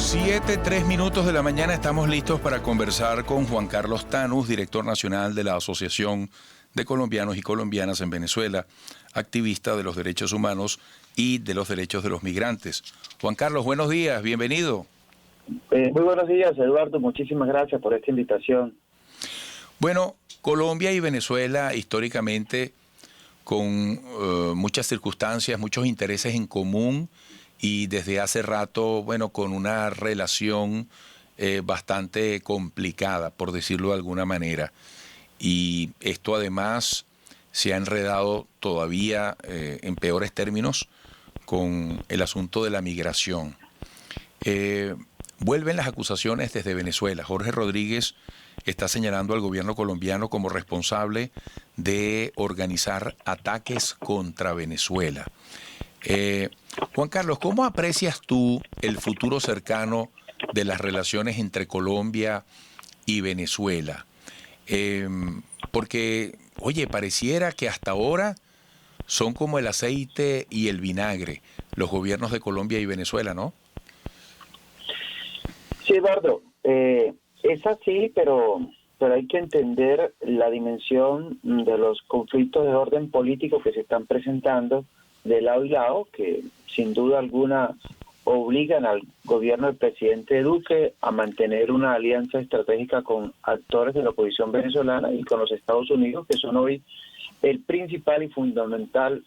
7:03 de la mañana, estamos listos para conversar con Juan Carlos Tanús, director nacional de la Asociación de Colombianos y Colombianas en Venezuela, activista de los derechos humanos y de los derechos de los migrantes. Juan Carlos, buenos días, bienvenido. Muy buenos días, Eduardo, muchísimas gracias por esta invitación. Bueno, Colombia y Venezuela históricamente con muchas circunstancias, muchos intereses en común y desde hace rato, bueno, con una relación bastante complicada, por decirlo de alguna manera. Y esto además se ha enredado todavía en peores términos con el asunto de la migración. Vuelven las acusaciones desde Venezuela. Jorge Rodríguez está señalando al gobierno colombiano como responsable de organizar ataques contra Venezuela. Juan Carlos, ¿cómo aprecias tú el futuro cercano de las relaciones entre Colombia y Venezuela? Porque, oye, pareciera que hasta ahora son como el aceite y el vinagre, los gobiernos de Colombia y Venezuela, ¿no? Sí, Eduardo, es así, pero hay que entender la dimensión de los conflictos de orden político que se están presentando de lado y lado, que sin duda alguna obligan al gobierno del presidente Duque a mantener una alianza estratégica con actores de la oposición venezolana y con los Estados Unidos, que son hoy el principal y fundamental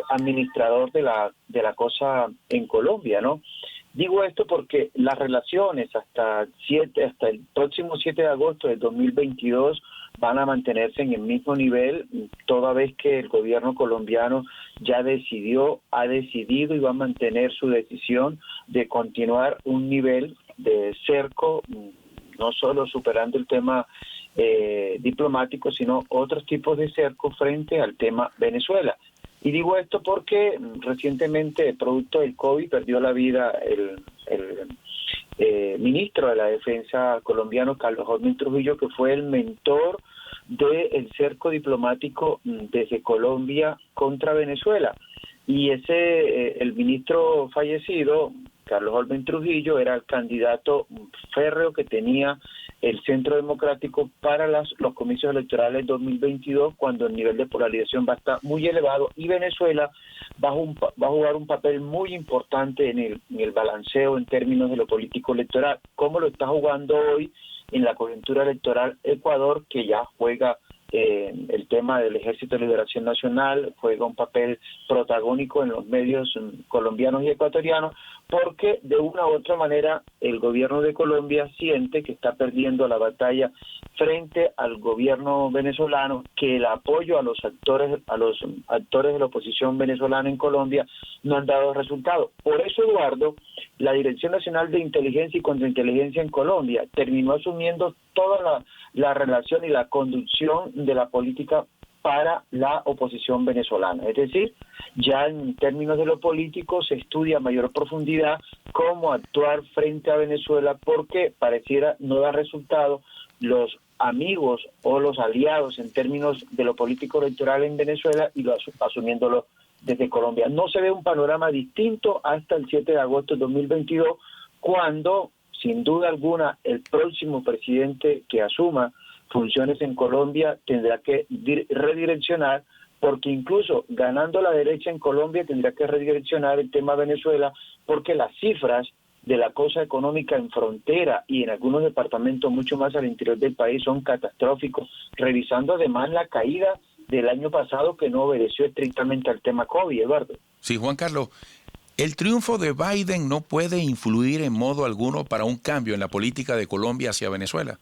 administrador de la cosa en Colombia, ¿no? Digo esto porque las relaciones hasta el próximo 7 de agosto del 2022 van a mantenerse en el mismo nivel, toda vez que el gobierno colombiano ya ha decidido y va a mantener su decisión de continuar un nivel de cerco, no solo superando el tema diplomático, sino otros tipos de cerco frente al tema Venezuela. Y digo esto porque recientemente, producto del COVID, perdió la vida el ministro de la Defensa colombiano, Carlos Holman Trujillo, que fue el mentor del cerco diplomático desde Colombia contra Venezuela. Y el ministro fallecido, Carlos Holman Trujillo, era el candidato férreo que tenía el Centro Democrático para los comicios electorales 2022, cuando el nivel de polarización va a estar muy elevado y Venezuela va a jugar un papel muy importante en el balanceo en términos de lo político electoral, como lo está jugando hoy en la coyuntura electoral Ecuador, que ya juega el tema del Ejército de Liberación Nacional, juega un papel protagónico en los medios colombianos y ecuatorianos, porque de una u otra manera el gobierno de Colombia siente que está perdiendo la batalla frente al gobierno venezolano, que el apoyo a los actores de la oposición venezolana en Colombia no han dado resultados. Por eso, Eduardo, la Dirección Nacional de Inteligencia y Contrainteligencia en Colombia terminó asumiendo toda la relación y la conducción de la política para la oposición venezolana. Es decir, ya en términos de lo político se estudia a mayor profundidad cómo actuar frente a Venezuela, porque pareciera no dar resultado los amigos o los aliados en términos de lo político electoral en Venezuela y asumiéndolo desde Colombia. No se ve un panorama distinto hasta el 7 de agosto de 2022, cuando, sin duda alguna, el próximo presidente que asuma funciones en Colombia tendrá que redireccionar, porque incluso ganando la derecha en Colombia tendrá que redireccionar el tema Venezuela, porque las cifras de la cosa económica en frontera y en algunos departamentos mucho más al interior del país son catastróficos, revisando además la caída del año pasado, que no obedeció estrictamente al tema COVID, Eduardo. Sí, Juan Carlos, el triunfo de Biden no puede influir en modo alguno para un cambio en la política de Colombia hacia Venezuela.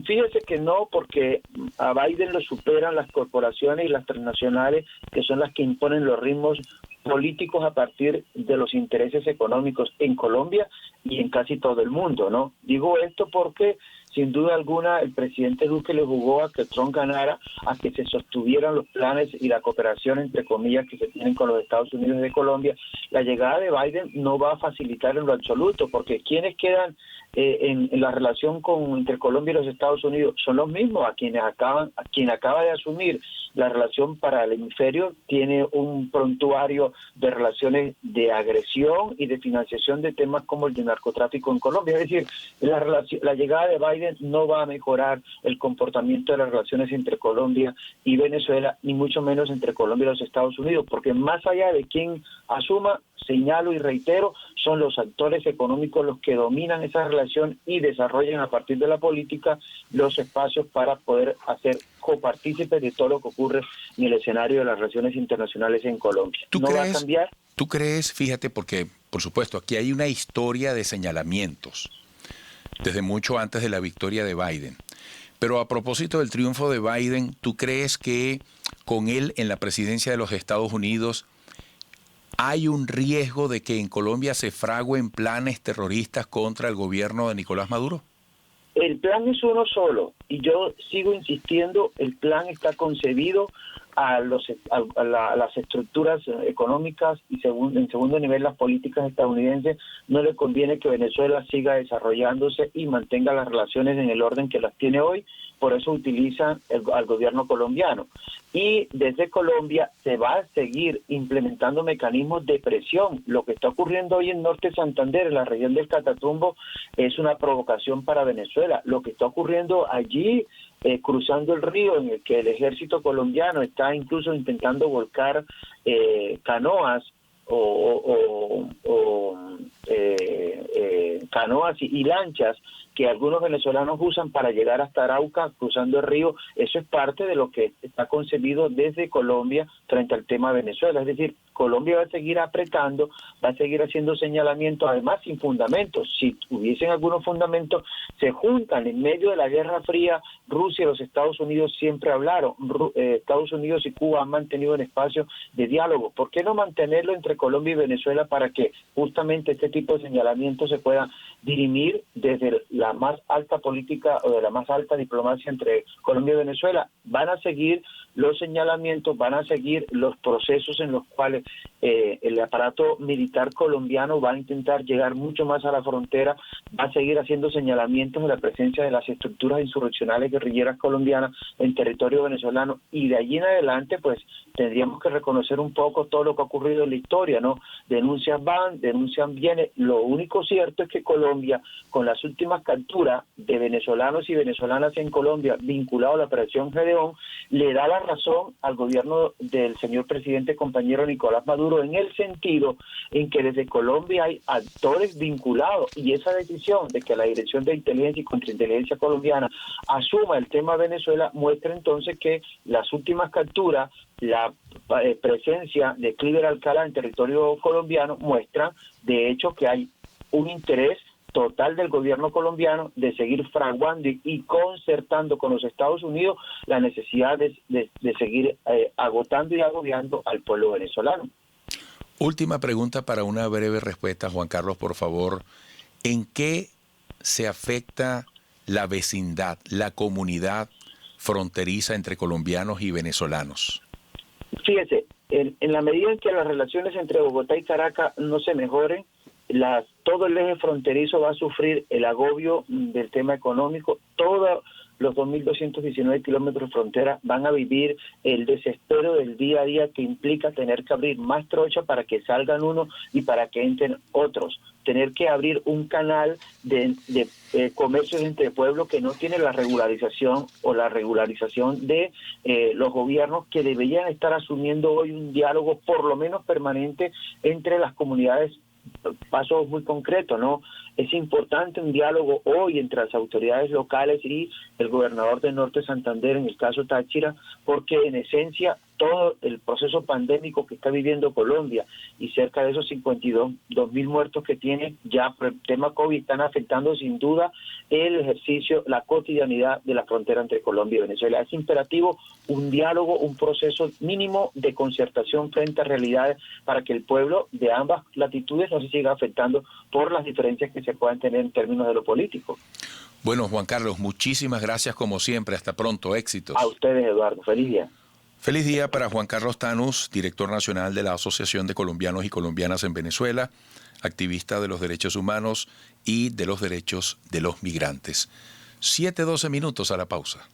Fíjese que no, porque a Biden lo superan las corporaciones y las transnacionales, que son las que imponen los ritmos políticos a partir de los intereses económicos en Colombia y en casi todo el mundo, ¿no? Digo esto porque, sin duda alguna, el presidente Duque le jugó a que Trump ganara, a que se sostuvieran los planes y la cooperación, entre comillas, que se tienen con los Estados Unidos de Colombia. La llegada de Biden no va a facilitar en lo absoluto, porque quienes quedan en la relación entre Colombia y los Estados Unidos son los mismos, a quien acaba de asumir la relación para el hemisferio tiene un prontuario de relaciones de agresión y de financiación de temas como el de narcotráfico en Colombia. Es decir, la llegada de Biden no va a mejorar el comportamiento de las relaciones entre Colombia y Venezuela, ni mucho menos entre Colombia y los Estados Unidos, porque más allá de quién asuma, señalo y reitero, son los actores económicos los que dominan esa relación y desarrollan a partir de la política los espacios para poder hacer copartícipes de todo lo que ocurre en el escenario de las relaciones internacionales en Colombia. ¿No va a cambiar? ¿Tú crees? Fíjate, porque por supuesto aquí hay una historia de señalamientos desde mucho antes de la victoria de Biden. Pero a propósito del triunfo de Biden, ¿tú crees que con él en la presidencia de los Estados Unidos hay un riesgo de que en Colombia se fraguen planes terroristas contra el gobierno de Nicolás Maduro? El plan es uno solo y yo sigo insistiendo, el plan está concebido a las estructuras económicas y en segundo nivel las políticas estadounidenses. No le conviene que Venezuela siga desarrollándose y mantenga las relaciones en el orden que las tiene hoy, por eso utilizan al gobierno colombiano. Y desde Colombia se va a seguir implementando mecanismos de presión. Lo que está ocurriendo hoy en Norte Santander, en la región del Catatumbo, es una provocación para Venezuela. Lo que está ocurriendo allí, cruzando el río, en el que el ejército colombiano está incluso intentando volcar canoas canoas y lanchas que algunos venezolanos usan para llegar hasta Arauca cruzando el río. Eso es parte de lo que está concebido desde Colombia frente al tema de Venezuela. Es decir, Colombia va a seguir apretando, va a seguir haciendo señalamientos, además sin fundamentos. Si hubiesen algunos fundamentos, se juntan en medio de la Guerra Fría. Rusia y los Estados Unidos siempre hablaron. Estados Unidos y Cuba han mantenido un espacio de diálogo. ¿Por qué no mantenerlo entre Colombia y Venezuela para que justamente este tipo de señalamientos se puedan dirimir desde la más alta política o de la más alta diplomacia entre Colombia y Venezuela? Van a seguir los señalamientos, van a seguir los procesos en los cuales el aparato militar colombiano va a intentar llegar mucho más a la frontera, va a seguir haciendo señalamientos de la presencia de las estructuras insurreccionales guerrilleras colombianas en territorio venezolano, y de allí en adelante pues tendríamos que reconocer un poco todo lo que ha ocurrido en la historia, ¿no? Denuncias van, denuncian vienen. Lo único cierto es que Colombia, con las últimas capturas de venezolanos y venezolanas en Colombia vinculados a la operación Gedeón, le da la razón al gobierno del señor presidente compañero Nicolás Maduro, en el sentido en que desde Colombia hay actores vinculados, y esa decisión de que la Dirección de Inteligencia y Contrainteligencia colombiana asuma el tema Venezuela muestra entonces que las últimas capturas, la presencia de Cliver Alcalá en territorio colombiano muestra de hecho que hay un interés total del gobierno colombiano de seguir fraguando y concertando con los Estados Unidos la necesidad de seguir agotando y agobiando al pueblo venezolano. Última pregunta para una breve respuesta, Juan Carlos, por favor. ¿En qué se afecta la vecindad, la comunidad fronteriza entre colombianos y venezolanos? Fíjese, en la medida en que las relaciones entre Bogotá y Caracas no se mejoren, todo el eje fronterizo va a sufrir el agobio del tema económico. Todos los 2.219 kilómetros de frontera van a vivir el desespero del día a día que implica tener que abrir más trocha para que salgan unos y para que entren otros. Tener que abrir un canal de comercios entre pueblos que no tiene la regularización o la regularización de los gobiernos, que deberían estar asumiendo hoy un diálogo por lo menos permanente entre las comunidades. Pasos muy concretos, ¿no? Es importante un diálogo hoy entre las autoridades locales y el gobernador de Norte Santander, en el caso Táchira, porque en esencia todo el proceso pandémico que está viviendo Colombia y cerca de esos 52.000 muertos que tiene ya por el tema COVID están afectando sin duda el ejercicio, la cotidianidad de la frontera entre Colombia y Venezuela. Es imperativo un diálogo, un proceso mínimo de concertación frente a realidades para que el pueblo de ambas latitudes no se siga afectando por las diferencias que se puedan tener en términos de lo político. Bueno, Juan Carlos, muchísimas gracias como siempre. Hasta pronto, éxitos. A ustedes, Eduardo. Feliz día. Feliz día para Juan Carlos Thanos, director nacional de la Asociación de Colombianos y Colombianas en Venezuela, activista de los derechos humanos y de los derechos de los migrantes. 7:12 minutos a la pausa.